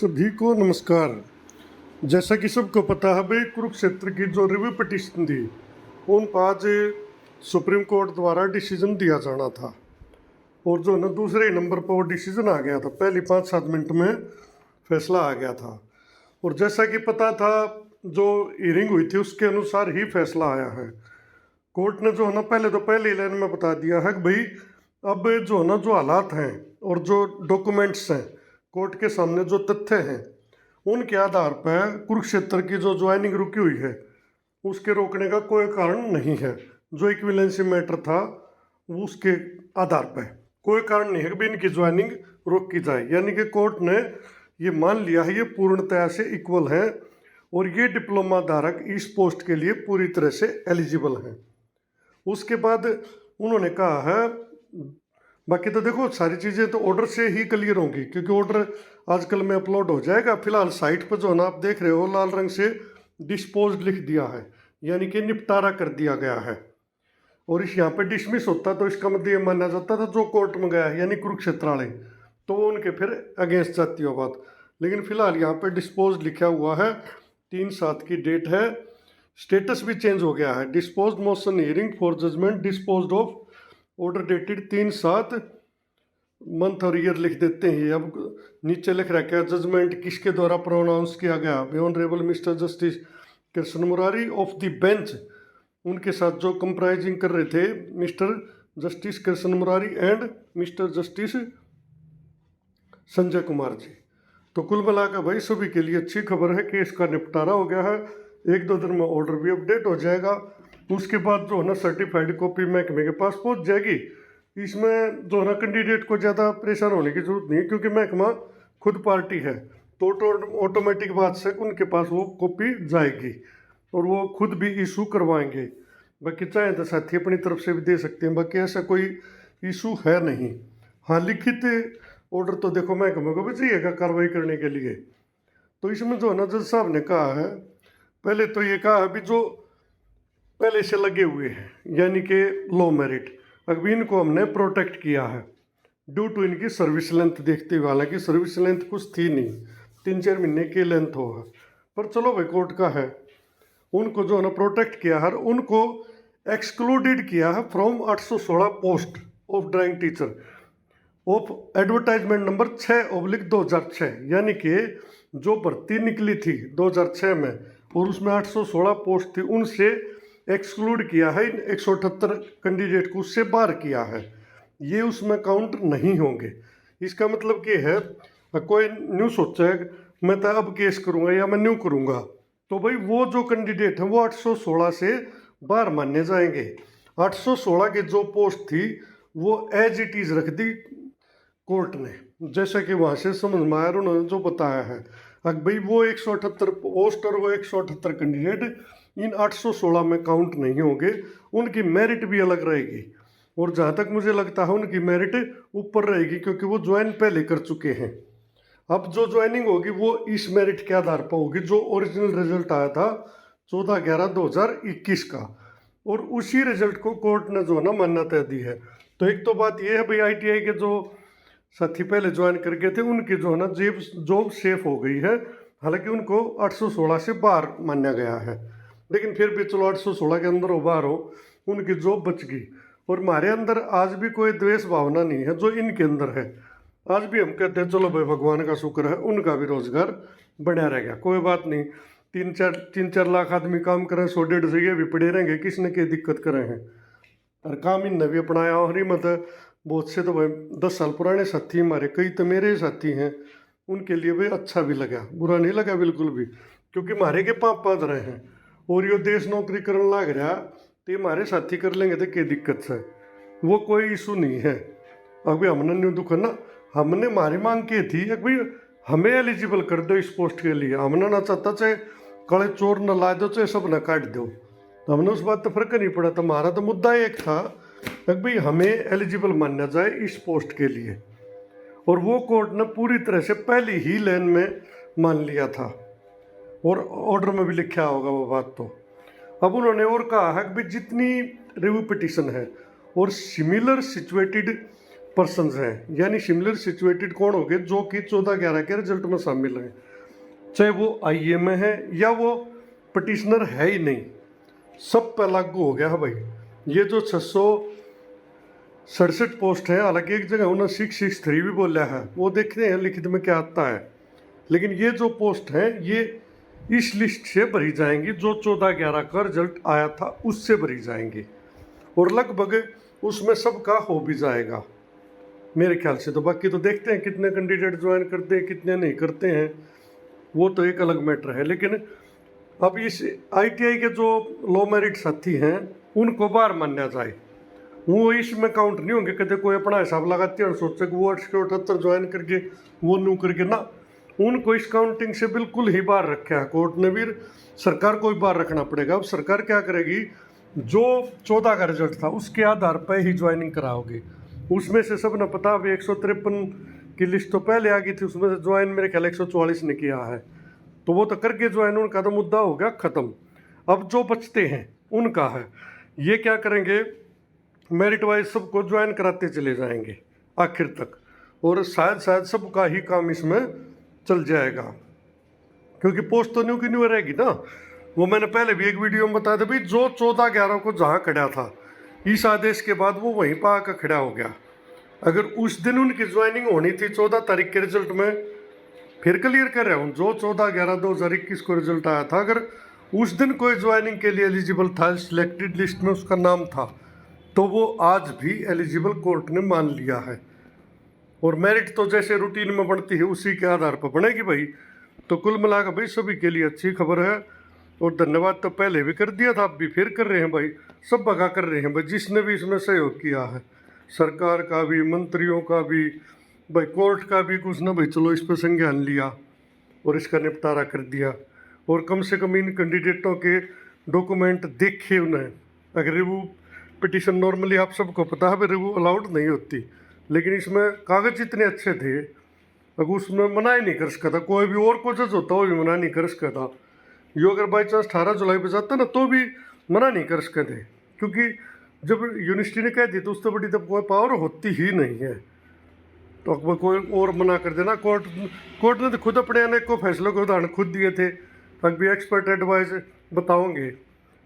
सभी को नमस्कार। जैसा कि सबको पता है भाई, कुरुक्षेत्र की जो रिव्यू पिटीशन थी उन पर आज सुप्रीम कोर्ट द्वारा डिसीजन दिया जाना था और जो है ना दूसरे ही नंबर पर वो डिसीजन आ गया था। पहली 5-7 मिनट में फैसला आ गया था और जैसा कि पता था जो हियरिंग हुई थी उसके अनुसार ही फैसला आया है। कोर्ट ने जो है ना पहली लाइन में बता दिया है कि भाई अब जो है ना जो हालात हैं और जो डॉक्यूमेंट्स हैं, कोर्ट के सामने जो तथ्य हैं, उनके आधार पर कुरुक्षेत्र की जो ज्वाइनिंग रुकी हुई है उसके रोकने का कोई कारण नहीं है। जो इक्विवेलेंसी मैटर था उसके आधार पर कोई कारण नहीं है कि इनकी ज्वाइनिंग रोकी जाए। यानी कि कोर्ट ने ये मान लिया है ये पूर्णतया से इक्वल है और ये डिप्लोमा धारक इस पोस्ट के लिए पूरी तरह से एलिजिबल हैं। उसके बाद उन्होंने कहा है, बाकी तो देखो सारी चीज़ें तो ऑर्डर से ही क्लियर होंगी क्योंकि ऑर्डर आजकल में अपलोड हो जाएगा। फिलहाल साइट पर जो है ना आप देख रहे हो लाल रंग से डिस्पोज लिख दिया है, यानी कि निपटारा कर दिया गया है। और इस यहाँ पे डिसमिस होता तो इसका मतलब ये माना जाता था जो कोर्ट में गया है यानी कुरुक्षेत्र वाले, तो उनके फिर अगेंस्ट जाती हो बात। लेकिन फिलहाल यहाँ पे डिस्पोज लिखा हुआ है, 3/7 की डेट है। स्टेटस भी चेंज हो गया है, dispose motion hearing for judgment dispose of, order dated 3/7, month और ईयर लिख देते हैं। अब नीचे लिख रखा है जजमेंट किसके द्वारा प्रोनाउंस किया गया, honourable mister justice Krishna Murari of the bench. उनके साथ जो कंप्राइजिंग कर रहे थे mister justice Krishna Murari and mister justice Sanjay Kumar ji. तो कुल मिलाकर भाई सभी के लिए अच्छी खबर है, केस का निपटारा हो गया है। 1-2 दिन में ऑर्डर भी अपडेट हो जाएगा। उसके बाद जो है ना सर्टिफाइड कॉपी महकमे के पास पहुंच जाएगी। इसमें जो है ना कैंडिडेट को ज़्यादा परेशान होने की जरूरत नहीं है क्योंकि महकमा खुद पार्टी है, तो ऑटोमेटिक बात से उनके पास वो कॉपी जाएगी और वो खुद भी इशू करवाएंगे। बाकी चाहे तो साथी अपनी तरफ से भी दे सकते हैं, बाकी ऐसा कोई इशू है नहीं। हाँ, लिखित ऑर्डर तो देखो महकमे को भी चाहिएगा कार्रवाई करने के लिए। तो इसमें जो है ना जज साहब ने कहा है, पहले तो ये कहा अभी जो पहले से लगे हुए हैं यानी कि लो मेरिट, अभी इनको हमने प्रोटेक्ट किया है ड्यू टू इनकी सर्विस लेंथ देखते हुए। हालांकि सर्विस लेंथ कुछ थी नहीं, 3-4 महीने की लेंथ होगा, पर चलो भाई कोर्ट का है। उनको जो है ना प्रोटेक्ट किया है, उनको एक्सक्लूडेड किया है from 816 post of drawing teacher of advertisement number 6/2006। यानी कि जो भर्ती निकली थी 2006 में और उसमें 816 पोस्ट थी, उनसे एक्सक्लूड किया है। 178 कैंडिडेट को उससे बाहर किया है, ये उसमें काउंट नहीं होंगे। इसका मतलब क्या है, कोई न्यू सोचा है मैं तो अब केस करूंगा या मैं न्यू करूंगा, तो भाई वो जो कैंडिडेट हैं वो 816 से बाहर माने जाएंगे। 816 की जो पोस्ट थी वो एज इट इज़ रख दी कोर्ट ने, जैसा कि वहाँ से समझ में आया उन्होंने जो बताया है। अब भाई वो 178 पोस्ट और वो 178 कैंडिडेट इन 816 में काउंट नहीं होंगे, उनकी मेरिट भी अलग रहेगी। और जहाँ तक मुझे लगता है उनकी मेरिट ऊपर रहेगी क्योंकि वो ज्वाइन पहले कर चुके हैं। अब जो ज्वाइनिंग होगी वो इस मेरिट के आधार पर होगी जो ओरिजिनल रिजल्ट आया था 14/11/2021 का, और उसी रिजल्ट को कोर्ट ने जो है ना मान्यता दी है। तो एक तो बात यह है भाई ITI के जो साथी पहले ज्वाइन कर गए थे उनकी जो है ना जॉब सेफ हो गई है। हालांकि उनको 816 से बाहर माना गया है, लेकिन फिर भी चलो 816 के अंदर हो बाहर हो, उनकी जॉब बच गई। और हमारे अंदर आज भी कोई द्वेष भावना नहीं है जो इनके अंदर है। आज भी हम कहते हैं चलो भाई भगवान का शुक्र है उनका भी रोजगार बढ़िया रहेगा, कोई बात नहीं। 3-4 लाख आदमी काम करें, 100-150 ये भी पड़े रहेंगे, किसने क्या दिक्कत करे हैं। और काम इनने भी अपनाया और ही मत बहुत से तो भाई 10 साल पुराने साथी हमारे, कई तो मेरे साथी हैं, उनके लिए भाई अच्छा भी लगा, बुरा नहीं लगा बिल्कुल भी, क्योंकि हमारे के पाँव पाँच रहे हैं और यो देश नौकरी करने लग रहा तो हमारे साथी कर लेंगे तो क्या दिक्कत है, वो कोई इशू नहीं है। अभी हमने न्यू दुख ना, हमने हमारी मांग की थी कि भाई हमें एलिजिबल कर दो इस पोस्ट के लिए। हमने ना चाहता चाहे कड़े चोर न ला दो चाहे सब न काट दो, तो हमने उस बात तो फर्क नहीं पड़ा। तो हमारा तो मुद्दा एक था कि भाई हमें एलिजिबल माना जाए इस पोस्ट के लिए, और वो कोर्ट ने पूरी तरह से पहली ही लाइन में मान लिया था और ऑर्डर में भी लिखा होगा वो बात। तो अब उन्होंने और कहा है कि भाई जितनी रिव्यू पिटीशन है और सिमिलर सिचुएटेड पर्सन हैं, यानी सिमिलर सिचुएटेड कौन हो गए, जो कि 14/11 के रिजल्ट में शामिल हैं, चाहे वो आईए में है या वो पटिशनर है ही नहीं, सब पर लागू हो गया है भाई। ये जो 667 पोस्ट है, हालांकि एक जगह उन्होंने 663 भी बोला है, वो देखते हैं लिखित में क्या आता है, लेकिन ये जो पोस्ट है ये इस लिस्ट से भरी जाएंगी जो 14/11 का रिजल्ट आया था उससे भरी जाएंगी, और लगभग उसमें सबका हो भी जाएगा मेरे ख्याल से। तो बाकी तो देखते हैं कितने कैंडिडेट ज्वाइन करते हैं कितने नहीं करते हैं, वो तो एक अलग मैटर है। लेकिन अब इस आईटीआई के जो लो मेरिट साथी हैं उनको बाहर माना जाए, वो इसमें काउंट नहीं होंगे। कहते कोई अपना हिसाब लगाते हैं और सोचे कि वो 78 ज्वाइन करके वो नू करके ना, उनको इस काउंटिंग से बिल्कुल ही बाहर रखा है कोर्ट ने भी, सरकार को भी बाहर रखना पड़ेगा। अब सरकार क्या करेगी, जो 14 का रिजल्ट था उसके आधार पर ही ज्वाइनिंग कराओगे। उसमें से सब ने पता, अभी 153 की लिस्ट तो पहले आ गई थी, उसमें से ज्वाइन मेरे ख्याल 144 ने किया है, तो वो तो करके ज्वाइन, उनका तो मुद्दा हो गया ख़त्म। अब जो बचते हैं उनका है, ये क्या करेंगे, मेरिट वाइज सबको ज्वाइन कराते चले जाएंगे आखिर तक, और शायद सबका ही काम इसमें चल जाएगा, क्योंकि पोस्ट तो न्यू की न्यू रहेगी ना। वो मैंने पहले भी एक वीडियो में बताया था भाई, जो 14/11 को जहाँ खड़ा था इस आदेश के बाद वो वहीं पर आकर खड़ा हो गया। अगर उस दिन उनकी ज्वाइनिंग होनी थी 14 तारीख के रिजल्ट में, फिर क्लियर कर रहा हूँ, जो 14/11/2021 को रिजल्ट आया था, अगर उस दिन कोई ज्वाइनिंग के लिए एलिजिबल था, सिलेक्टेड लिस्ट में उसका नाम था, तो वो आज भी एलिजिबल कोर्ट ने मान लिया है। और मेरिट तो जैसे रूटीन में बढ़ती है उसी के आधार पर बनेगी भाई। तो कुल मिलाकर भाई सभी के लिए अच्छी खबर है, और धन्यवाद तो पहले भी कर दिया था, अब भी फिर कर रहे हैं भाई, सब भगा कर रहे हैं भाई, जिसने भी इसमें सहयोग किया है, सरकार का भी, मंत्रियों का भी भाई, कोर्ट का भी कुछ ना भाई, चलो इस पर संज्ञान लिया और इसका निपटारा कर दिया। और कम से कम इन कैंडिडेटों के डॉक्यूमेंट देखे उन्हें। अगर रिव्यू पिटीशन नॉर्मली आप सबको पता है रिव्यू अलाउड नहीं होती, लेकिन इसमें कागज इतने अच्छे थे, अगर उसमें मना ही नहीं कर सका था, कोई भी और को जज होता वो भी मना नहीं कर सका था। यो अगर बाई चांस 18 जुलाई पर जाता ना तो भी मना नहीं कर सके थे, क्योंकि जब यूनिवर्सिटी ने कह दी तो उससे बड़ी तब कोई पावर होती ही नहीं है। तो अकबर कोई और मना कर देना, कोर्ट ने तो खुद अपने अनेक को फैसलों के उदाहरण खुद दिए थे। अब भी एक्सपर्ट एडवाइस बताओगे,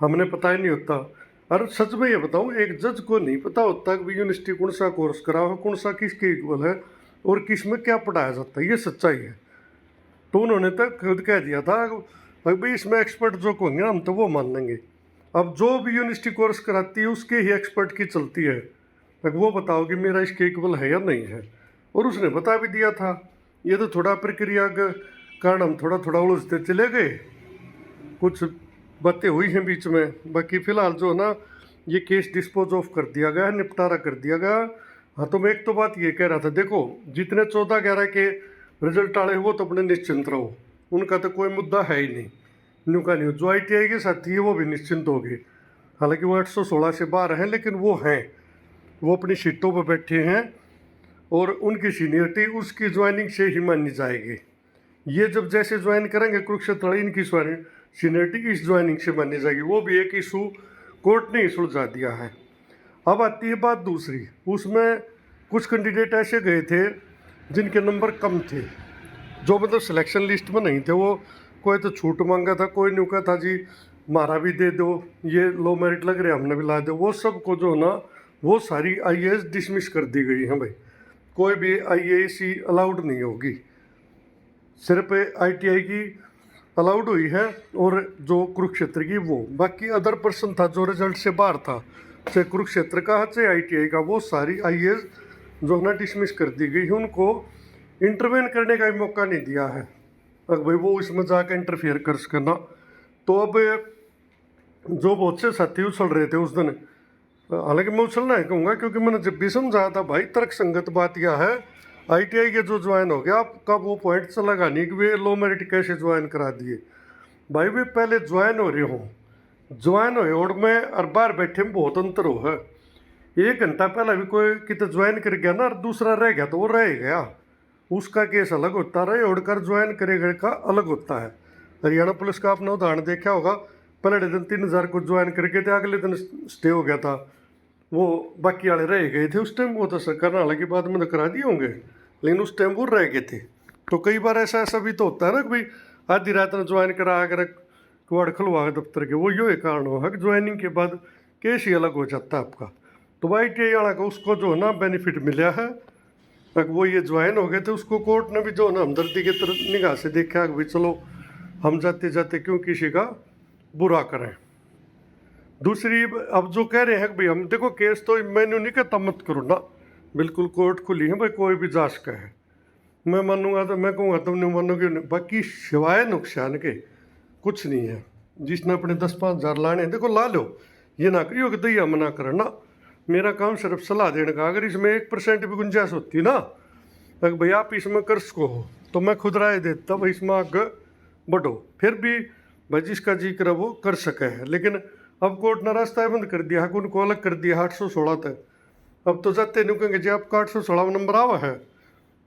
हमने पता ही नहीं होता। और सच में ये बताऊँ, एक जज को नहीं पता होता कि यूनिवर्सिटी कौन सा कोर्स करा हो, कौन सा किसके इक्वल है और किस में क्या पढ़ाया जाता है, ये सच्चाई है। तो उन्होंने तो खुद कह दिया था भाई इसमें एक्सपर्ट जो होंगे हम तो वो मान लेंगे। अब जो भी यूनिवर्सिटी कोर्स कराती है उसके ही एक्सपर्ट की चलती है, वो बताओ कि मेरा इसके इक्वल है या नहीं है, और उसने बता भी दिया था। ये तो थोड़ा प्रक्रिया के कारण हम थोड़ा उलझते चले गए, कुछ बातें हुई हैं बीच में। बाकी फ़िलहाल जो है ना, ये केस डिस्पोज ऑफ कर दिया गया है, निपटारा कर दिया गया। हाँ, तो मैं एक तो बात ये कह रहा था, देखो जितने 14/11 के रिजल्ट आए वो तो अपने निश्चिंत रहो, उनका तो कोई मुद्दा है ही नहीं, न्यू का न्यू। जो ITI के साथी है वो भी निश्चिंत हो गए, हालांकि वो 816 से बाहर हैं, लेकिन वो हैं, वो अपनी सीटों पर बैठे हैं और उनकी सीनियरिटी उसकी ज्वाइनिंग से ही मानी जाएगी। ये जब जैसे ज्वाइन करेंगे कुरुक्षेत्र, इनकी सीनियरिटी इस ज्वाइनिंग से मानी जाएगी। वो भी एक इशू कोर्ट ने सुलझा दिया है। अब आती है बात दूसरी, उसमें कुछ कैंडिडेट ऐसे गए थे जिनके नंबर कम थे, जो मतलब सिलेक्शन लिस्ट में नहीं थे। वो कोई तो छूट मांगा था, कोई नहीं कहा था जी हमारा भी दे दो, ये लो मेरिट लग रहा है हमने भी ला दो। वो सबको जो ना, वो सारी IAS डिसमिस कर दी गई हैं भाई, कोई भी IAS अलाउड नहीं होगी, सिर्फ ITI की अलाउड हुई है, और जो कुरुक्षेत्र की वो, बाकी अदर पर्सन था जो रिजल्ट से बाहर था, चाहे कुरुक्षेत्र का चाहे ITI का, वो सारी IAS जो ना डिसमिस कर दी गई है, उनको इंटरवेन करने का भी मौका नहीं दिया है। अब भाई वो इसमें जाकर इंटरफेयर कर सकना। तो अब जो बहुत से साथी उछल रहे थे उस दिन, हालांकि मैं उछलना है कहूँगा, क्योंकि मैंने जब भी समझाया था भाई तर्क संगत बात यह है, ITI के जो ज्वाइन हो गया आपका वो पॉइंट चलेगा नहीं कि वे लो मेरिट कैसे ज्वाइन करा दिए। भाई वे पहले ज्वाइन हो रहे हों, ज्वाइन हो और में और बाहर बैठे में बहुत अंतर हो है। 1 घंटा पहले भी कोई कितने ज्वाइन कर गया ना और दूसरा रह गया तो वो रह गया, उसका केस अलग होता रहे, उड़कर ज्वाइन करेगा का अलग होता है। हरियाणा पुलिस का आपने उदाहरण देखा होगा, पहले दिन 3000 को ज्वाइन करके थे, अगले दिन स्टे हो गया था, वो बाकी वाले रह गए थे उस टाइम, वो तो सर करनाल के बाद में तो करा दिए होंगे, लेकिन उस टाइम वो रह गए थे। तो कई बार ऐसा भी तो होता है ना कि भाई आधी रात में ज्वाइन करा कर कुआड़ खुलवा के दफ्तर के, वो यो कारण हुआ कि ज्वाइनिंग के बाद केस ही अलग हो जाता है आपका। तो ITI वाला का उसको जो है ना बेनिफिट मिला है, वो ये ज्वाइन हो गए थे, उसको कोर्ट ने भी जो है ना हमदर्दी की तरफ निगाह से देखा कि भाई चलो हम जाते जाते क्यों किसी का बुरा करें। दूसरी अब जो कह रहे हैं कि भाई हम देखो केस तो मैंने नहीं कहता मत करो ना, बिल्कुल कोर्ट खुली है भाई, कोई भी जांच का है, मैं मानूंगा तो मैं कहूँगा तुम नहीं मानोगे नहीं। बाकी सिवाय नुकसान के कुछ नहीं है। जिसने अपने 10-5 हज़ार लाने हैं देखो ला लो, ये ना करियो कि दैया मना करे ना, मेरा काम सिर्फ सलाह देने का। अगर इसमें 1% भी गुंजाइश होती ना अगर भाई आप इसमें कर सको हो तो मैं खुद राय देता भाई इसमें आगे बढ़ो, फिर भी भाई जिसका जी करे वो कर सके है। लेकिन अब कोर्ट ने रास्ता बंद कर दिया है, उनको अलग कर दिया 816 तक। अब तो जाते नहीं कहेंगे जी आपका 816 नंबर आवा है,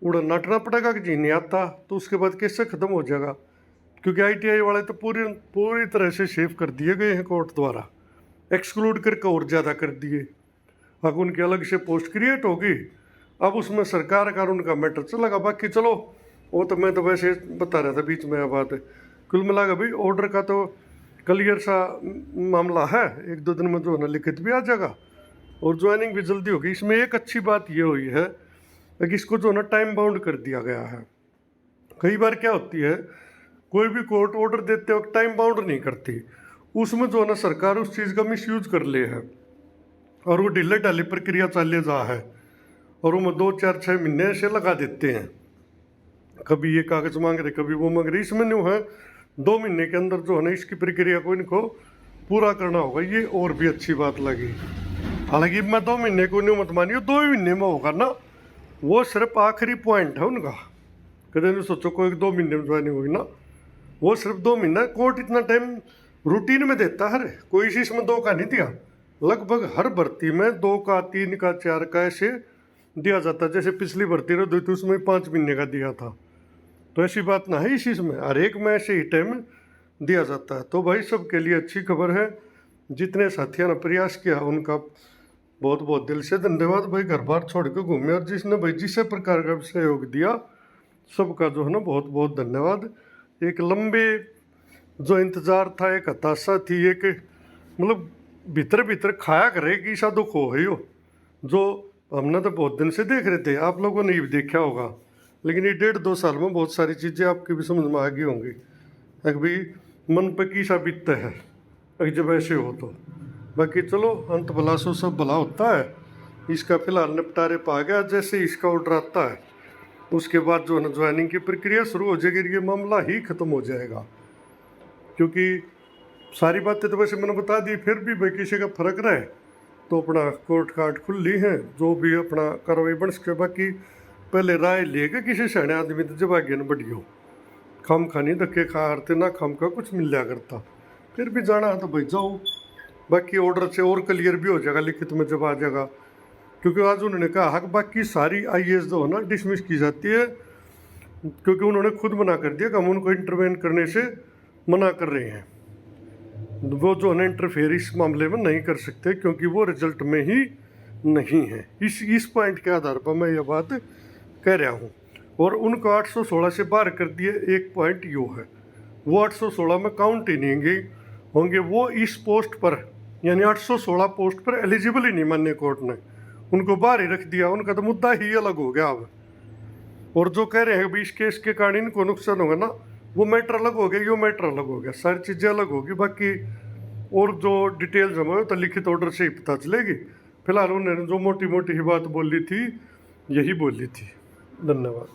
उड़ा नाटना पड़ेगा कि जी नहीं आता, तो उसके बाद कैसे ख़त्म हो जाएगा। क्योंकि ITI वाले तो पूरी तरह से सेव कर दिए गए हैं कोर्ट द्वारा, एक्सक्लूड करके और ज़्यादा कर दिए। अब उनकी अलग से पोस्ट क्रिएट होगी, अब उसमें सरकार का उनका मैटर चलेगा। बाकी चलो वो तो मैं तो वैसे बता रहा था बीच में बात, कुल मिला के भाई ऑर्डर का तो क्लियर सा मामला है, 1-2 दिन में जो है ना लिखित भी आ जाएगा और ज्वाइनिंग भी जल्दी होगी। इसमें एक अच्छी बात ये हुई है कि इसको जो है ना टाइम बाउंड कर दिया गया है। कई बार क्या होती है कोई भी कोर्ट ऑर्डर देते वक्त टाइम बाउंड नहीं करती, उसमें जो है ना सरकार उस चीज़ का मिसयूज कर ले है और वो ढीले ढाली प्रक्रिया चाले जा है और वो 2-4-6 महीने ऐसे लगा देते हैं, कभी ये कागज मांग रहे कभी वो मांग रहे। इसमें नहीं है 2 महीने के अंदर जो है ना इसकी प्रक्रिया को इनको पूरा करना होगा, ये और भी अच्छी बात लगी। हालांकि मैं 2 महीने को नहीं मत मानिए, 2 ही महीने में होगा ना, वो सिर्फ आखिरी पॉइंट है उनका। कदे नहीं सोचो कोई 2 महीने में ज्वाइनिंग होगी ना, वो सिर्फ 2 महीना। कोर्ट इतना टाइम रूटीन में देता है, कोई इसी इसमें 2 का नहीं दिया, लगभग हर भर्ती में 2 का 3 का 4 का ऐसे दिया जाता। जैसे पिछली भर्ती रही थी उसमें 5 महीने का दिया था, तो ऐसी बात ना है इस इसमें, हर एक में ऐसे ही टाइम दिया जाता है। तो भाई सबके लिए अच्छी खबर है, जितने साथियों ने प्रयास किया उनका बहुत बहुत दिल से धन्यवाद। भाई घर बार छोड़ के घूमे और जिसने भाई जिस प्रकार का सहयोग दिया सबका जो है ना बहुत बहुत धन्यवाद। एक लंबे जो इंतज़ार था, एक हताशा थी, एक मतलब भीतर भीतर खाया करे कि ऐसा दुख हो ही हो, जो हमने तो बहुत दिन से देख रहे थे, आप लोगों ने भी देखा होगा। लेकिन ये 1.5-2 साल में बहुत सारी चीज़ें आपकी भी समझ में आ गई होंगी, अभी मन पे की सा बीतता है अगर जब ऐसे हो तो। बाकी चलो अंत भला सो सब भला होता है, इसका फिलहाल निपटारे पा गया। जैसे इसका ऑर्डर आता है उसके बाद जो है ना ज्वाइनिंग की प्रक्रिया शुरू हो जाएगी, ये मामला ही ख़त्म हो जाएगा। क्योंकि सारी बातें तो वैसे मैंने बता दी, फिर भी भाई किसी का फर्क रहे तो अपना कोर्ट काट खुली है, जो भी अपना कार्रवाई बन सके। बाकी पहले राय लेके किसी सैने आदमी तो जब आगे न बढ़ियो, खम खानी धक्के खा हारते ना, खम का कुछ मिल लिया करता। फिर भी जाना है तो भाई जाओ, बाकी ऑर्डर से और क्लियर भी हो जाएगा लिखित में जब आ जाएगा। क्योंकि आज उन्होंने कहा कि बाकी सारी IAS जो है ना डिसमिस की जाती है, क्योंकि उन्होंने खुद मना कर दिया कि हम उनको इंटरवेन करने से मना कर रहे हैं। वो जो है ना इंटरफेयर इस मामले में नहीं कर सकते, क्योंकि वो रिजल्ट में ही नहीं है। इस पॉइंट के आधार पर मैं ये बात कह रहा हूँ। और उनको 816 से बाहर कर दिए, एक पॉइंट यो है, वो 816 में काउंट ही नहीं होंगे वो इस पोस्ट पर, यानी 816 पोस्ट पर एलिजिबल ही नहीं माने कोर्ट ने, उनको बाहर ही रख दिया। उनका तो मुद्दा ही अलग हो गया अब। और जो कह रहे हैं कि इस केस के कारण इनको नुकसान होगा ना, वो मैटर अलग हो गया, यो मैटर अलग हो गया, सारी चीज़ें अलग होगी। बाकी और जो डिटेल जमा हो तो लिखित ऑर्डर से ही पता चलेगी। फिलहाल उन्होंने जो मोटी मोटी ही बात बोली थी यही बोली थी। धन्यवाद।